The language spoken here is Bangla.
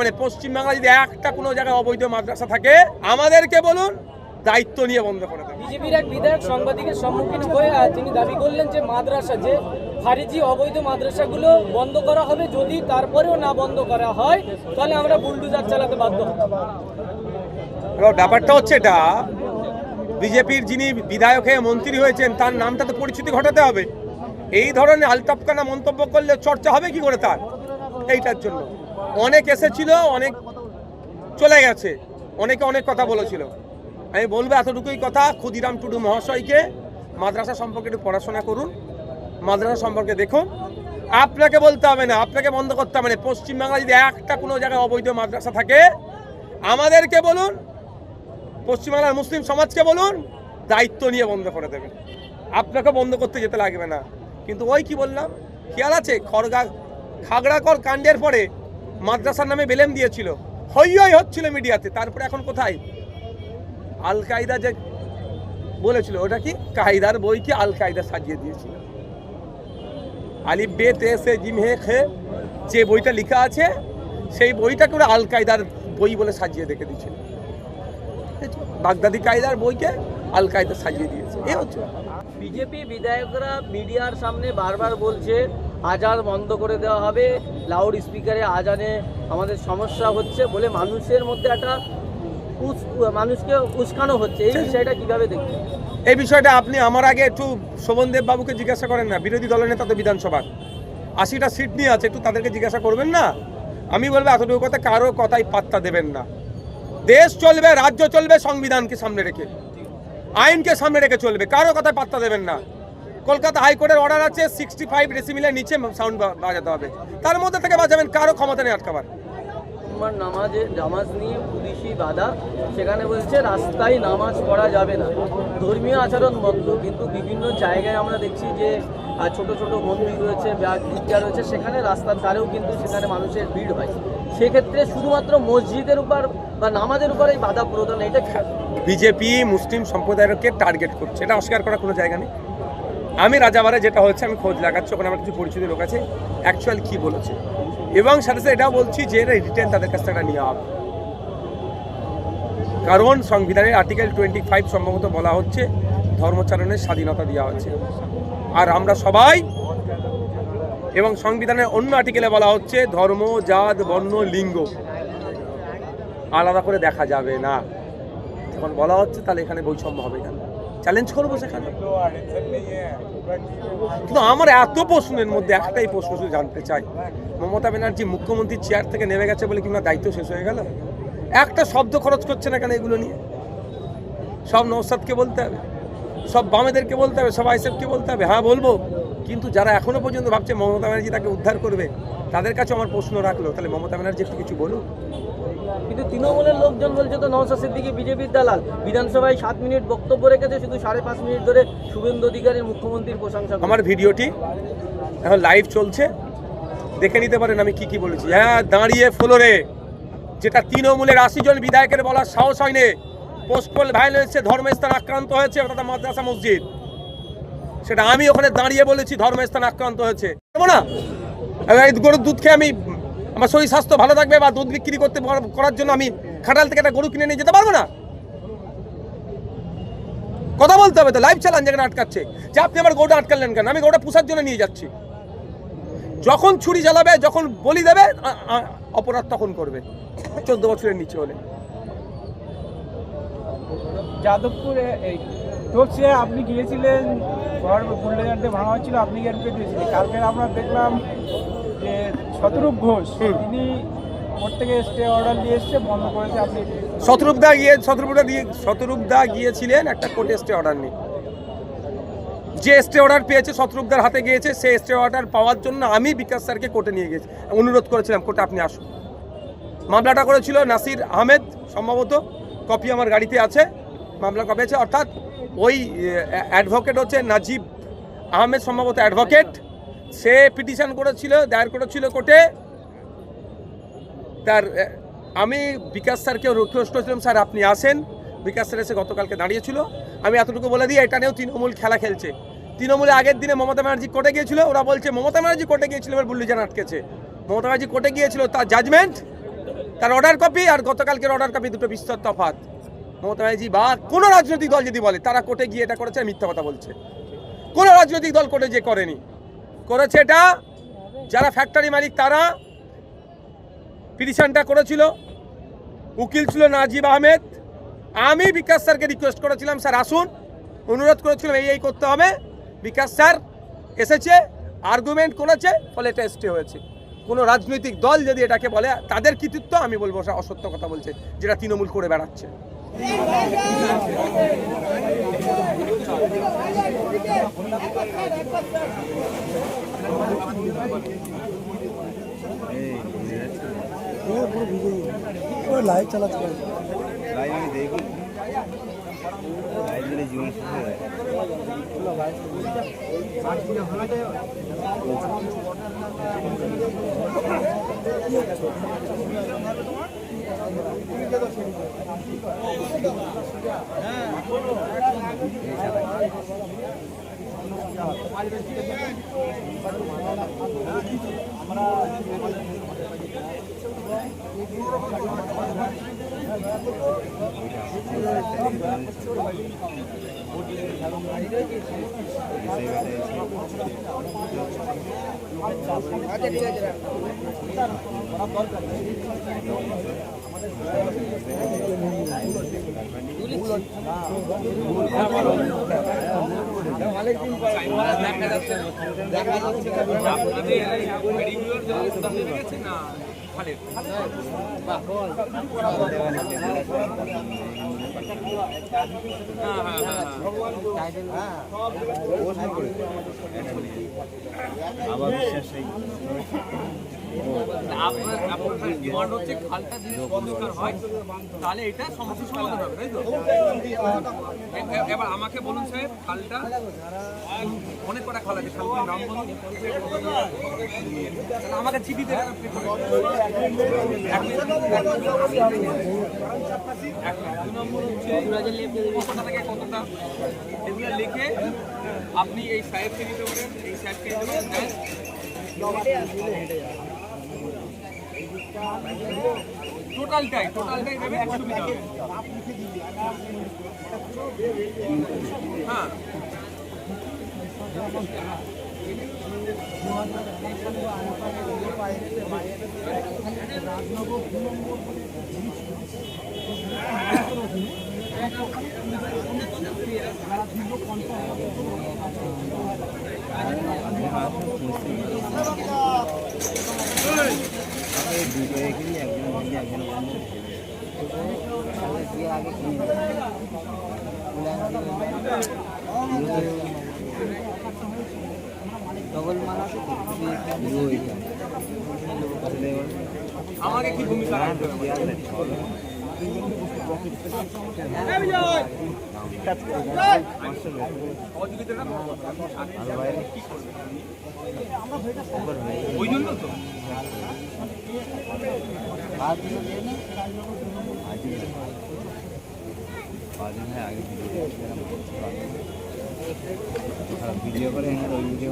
মানে পশ্চিমবাংলা যদি একটা কোনো জায়গায় অবৈধ মাদ্রাসা থাকে আমাদেরকে বলুন, দায়িত্ব নিয়ে বন্ধ করে দেবে। বিজেপির এক বিধায়ক সাংবাদিকের সম্মুখীন হয়ে তিনি দাবি করলেন যে মাদ্রাসা যে খারিজি অবৈধ মাদ্রাসাগুলো বন্ধ করা হবে, যদি তারপরেও না বন্ধ করা হয় তাহলে আমরা বুলডোজার চালাতে বাধ্য হব। ব্যাপারটা হচ্ছে এটা, বিজেপির যিনি বিধায়ক হয়ে মন্ত্রী হয়েছেন তার নামটা তো পরিচিতি ঘটাতে হবে। এই ধরনের আলতাফখানা মন্তব্য করলে চর্চা হবে কি করে তার? এইটার জন্য অনেক এসেছিল, অনেক চলে গেছে, অনেকে অনেক কথা বলেছিল। আমি বলবো এতটুকুই কথা, ক্ষুদিরাম টুডু মহাশয়কে মাদ্রাসা সম্পর্কে একটু পড়াশোনা করুন, মাদ্রাসা সম্পর্কে দেখুন। আপনাকে বলতে হবে না, আপনাকে বন্ধ করতে হবে না। পশ্চিমবাংলা যদি একটা কোনো জায়গায় অবৈধ মাদ্রাসা থাকে আমাদেরকে বলুন, পশ্চিমবাংলার মুসলিম সমাজকে বলুন, দায়িত্ব নিয়ে বন্ধ করে দেবে। আপনাকে বন্ধ করতে যেতে লাগবে না। কিন্তু ওই কি বললাম, খেয়াল আছে খাগড়াকর কাণ্ডের পরে মাদ্রাসার নামে বেলেম দিয়েছিল, হই হচ্ছিল মিডিয়াতে। তারপরে এখন কোথায়? আল কায়দা যে বলেছিল, ওটা কি কায়দার বইকে আল কায়দা সাজিয়ে দিয়েছিল। আলিফ বে তে সে জিম হে খে যে বইটা লেখা আছে সেই বইটাকে ওরা আল কায়দার বই বলে সাজিয়ে রেখে দিয়েছিল। বাগদাদি কায়দার বইকে আল কায়দা সাজিয়ে দিয়েছে। এই হচ্ছে বিজেপি বিধায়করা মিডিয়ার সামনে বারবার বলছে আজান বন্ধ করে দেওয়া হবে, লাউড স্পিকারে আজানে আমাদের সমস্যা হচ্ছে বলে মানুষের মধ্যে একটা মানুষকে উস্কানো হচ্ছে। এই বিষয়টা কিভাবে দেখছেন? এই বিষয়টা আপনি আমার আগে একটু শোভনদেব বাবুকে জিজ্ঞাসা করেন না, বিরোধী দলের নেতা তো বিধানসভার 80টা সিট নিয়ে আছে, একটু তাদেরকে জিজ্ঞাসা করবেন না। আমি বলবো এতটুকু কথা, কারো কথাই পাত্তা দেবেন না। দেশ চলবে, রাজ্য চলবে সংবিধানকে সামনে রেখে, আইনকে সামনে রেখে চলবে, কারো কথায় পাত্তা দেবেন না। কলকাতা হাইকোর্টের অর্ডার আছে 65 ডেসিমিলের নিচে সাউন্ড বাজাতে হবে, তার মধ্যে থেকে বাজাবেন, কারো ক্ষমতা নেই আটকাবার। নামাজ নিয়ে পুলিশি বাধা, সেখানে বলছে রাস্তায় নামাজ পড়া যাবে না, ধর্মীয় আচরণ বন্ধ। কিন্তু বিভিন্ন জায়গায় আমরা দেখছি যে ছোট ছোট মন্দির রয়েছে, গির্জা রয়েছে, সেখানে রাস্তার ধারেও কিন্তু সেখানে মানুষের ভিড় হয়। সেক্ষেত্রে শুধুমাত্র মসজিদের উপর বা নামাজের উপর এই বাধা প্রদান, এটা বিজেপি মুসলিম সম্প্রদায়কে টার্গেট করছে, এটা অস্বীকার করার কোনো জায়গা নেই। আমি রাজাবারে যেটা হচ্ছে আমি খোঁজ লাগাচ্ছি, ওখানে আমার কিছু পরিচিত লোক আছে অ্যাকচুয়াল কী বলেছে, এবং সাথে সাথে এটাও বলছি যে রিটেন তাদের কাছ থেকে নেওয়া হবে। কারণ সংবিধানের আর্টিকেল 25 সম্ভবত বলা হচ্ছে ধর্মচারণের স্বাধীনতা দেওয়া হচ্ছে, আর আমরা সবাই, এবং সংবিধানের অন্য আর্টিকেলে বলা হচ্ছে ধর্ম, জাত, বর্ণ, লিঙ্গ আলাদা করে দেখা যাবে না। যখন বলা হচ্ছে তাহলে এখানে বৈষম্য হবে কেন? চ্যালেঞ্জ করবো সেখানে। কিন্তু আমার এত প্রশ্নের মধ্যে একটাই প্রশ্ন শুধু জানতে চাই, মমতা ব্যানার্জি মুখ্যমন্ত্রীর চেয়ার থেকে নেমে গেছে বলে কি না দায়িত্ব শেষ হয়ে গেল? একটা শব্দ খরচ করছে না কেন এগুলো নিয়ে? সব নওশাদকে বলতে হবে, সব বামেদেরকে বলতে হবে, সব আইএসএফকে বলতে হবে। হ্যাঁ বলবো, কিন্তু যারা এখনো পর্যন্ত ভাবছে মমতা ব্যানার্জি তাকে উদ্ধার করবে, তাদের কাছে আমার প্রশ্ন রাখলো, তাহলে মমতা ব্যানার্জি একটু কিছু বলুক। কিন্তু তৃণমূলের লোকজন বলছে তো নওশাদ সিদ্দিকী বিজেপির দালাল, বিধানসভায় 7 মিনিট বক্তব্য রেখেছে, শুধু 5.5 মিনিট ধরে শুভেন্দু অধিকারীর মুখ্যমন্ত্রীর প্রশংসা। আমার ভিডিওটি এখন লাইভ চলছে, দেখে নিতে পারেন আমি কি বলেছি। হ্যাঁ, দাঁড়িয়ে ফ্লোরে যেটা তৃণমূলের 80 জন বিধায়কের বলার সাহস হয়নি, পোস্টপোল ভায়োলেন্সে ধর্মস্থান আক্রান্ত হয়েছে, অর্থাৎ মাদ্রাসা মসজিদ, সেটা আমি ওখানে দাঁড়িয়ে বলেছি ধর্মস্থান আক্রান্ত হয়েছে। না, গরুর দুধ খেয়ে আমি আমার শরীর স্বাস্থ্য ভালো থাকবে বা দুধ বিক্রি করার জন্য আমি খাটাল থেকে একটা গরু কিনে নিয়ে যেতে পারবো না? কথা বলতে হবে তো, লাইভ চালান যেখানে আটকাচ্ছে, যে আপনি আমার গরুটা আটকালেন কেন? আমি গরুটা পুষার জন্য নিয়ে যাচ্ছি। যখন ছুরি চালাবে, যখন বলি দেবে, অপরাধ তখন করবে 14 বছরের নিচে হলে। যাদবপুরে এই তোপসে আপনি গিয়েছিলেন, ঘর বুলডোজারতে ভাঙা হচ্ছিল, আপনি গিয়ে দিয়েছিলেন। কালকে আমরা দেখলাম যে শতরূপ ঘোষ তিনি কোর্ট থেকে স্টে অর্ডার দিয়ে এসছে, বন্ধ করেছে। আপনি শতরূপদা গিয়েছিলেন একটা কোর্টে স্টে অর্ডার নিয়ে, যে স্টে অর্ডার পেয়েছে শতরূপদার হাতে গিয়েছে, সেই স্টে অর্ডার পাওয়ার জন্য আমি বিকাশ স্যারকে কোর্টে নিয়ে গেছি, অনুরোধ করেছিলাম কোর্টে আপনি আসুন। মামলাটা করেছিল নাসির আহমেদ, সম্ভবত কপি আমার গাড়িতে আছে, মামলা কপি আছে, অর্থাৎ ওই অ্যাডভোকেট হচ্ছে নাজিব আহমেদ, সম্ভবত অ্যাডভোকেট, সে পিটিশন করেছিল, দায়ের করেছিল কোর্টে। তার আমি বিকাশ স্যারকে রিকোয়েস্ট করেছিলাম, স্যার আপনি আসেন। বিকাশ স্যার এসে গতকালকে দাঁড়িয়েছিল। আমি এতটুকু বলে দিই, এটা নিয়েও তৃণমূল খেলা খেলছে। তৃণমূলে আগের দিনে মমতা ব্যানার্জি কোর্টে গিয়েছিল, ওরা বলছে মমতা ব্যানার্জি কোর্টে গিয়েছিল এবার বুল্লিজান আটকেছে। মমতা ব্যানার্জি কোর্টে গিয়েছিল, তার জাজমেন্ট তার অর্ডার কপি আর গতকালকের অর্ডার কপি দুটো বিস্তর তফাৎ। মমতা ব্যানার্জি বা কোনো রাজনৈতিক দল যদি বলে তারা কোর্টে গিয়ে এটা করেছে, মিথ্যা কথা বলছে। কোনো রাজনৈতিক দল কোর্টে যে করেনি, করেছে এটা যারা ফ্যাক্টরি মালিক তারা। পিটিশনটা করেছিল, উকিল ছিল নাজিব আহমেদ। আমি বিকাশ স্যারকে রিকোয়েস্ট করেছিলাম, স্যার আসুন, অনুরোধ করেছিলাম এই করতে হবে। বিকাশ স্যার এসেছে, আর্গুমেন্ট করেছে, ফলে এটা স্টে হয়েছে। কোনো রাজনৈতিক দল যদি এটাকে বলে তাদের কৃতিত্ব, আমি বলবো অসত্য কথা বলছে, যেটা তৃণমূল করে বেড়াচ্ছে। লাইভ চালাচ্ছে, লাইভ আমি দেখুন, লাইভ দিলে জীবন শেষ হয়ে যায়। আবার বিশ্বাস নেই। আপনার ডিমান্ড হচ্ছে খালটা যদি পরিষ্কার হয় তাহলে এটা সমস্যার সমাধান হবে, তাই তো? এবার আমাকে বলুন সাহেব, খালটা অনেক কটা খাল আছে, খালগুলোর নাম বলুন। আমাকে চিঠি দেবে, দুই নম্বর হচ্ছে কতটা থেকে কতটা, এগুলো লিখে আপনি এই সাহেবকে দিতে পারেন, এই সাহেবকে দিতে পারেন। টোটালটাই দেবে, সুবিধা হবে। হ্যাঁ, দুটো এখানে একজন বন্ধু একজন বন্ধু আগে আমাকে কি ভূমিকা রাখতে হবে? ওই জন্য তো ভিডিও করে ওই ভিডিও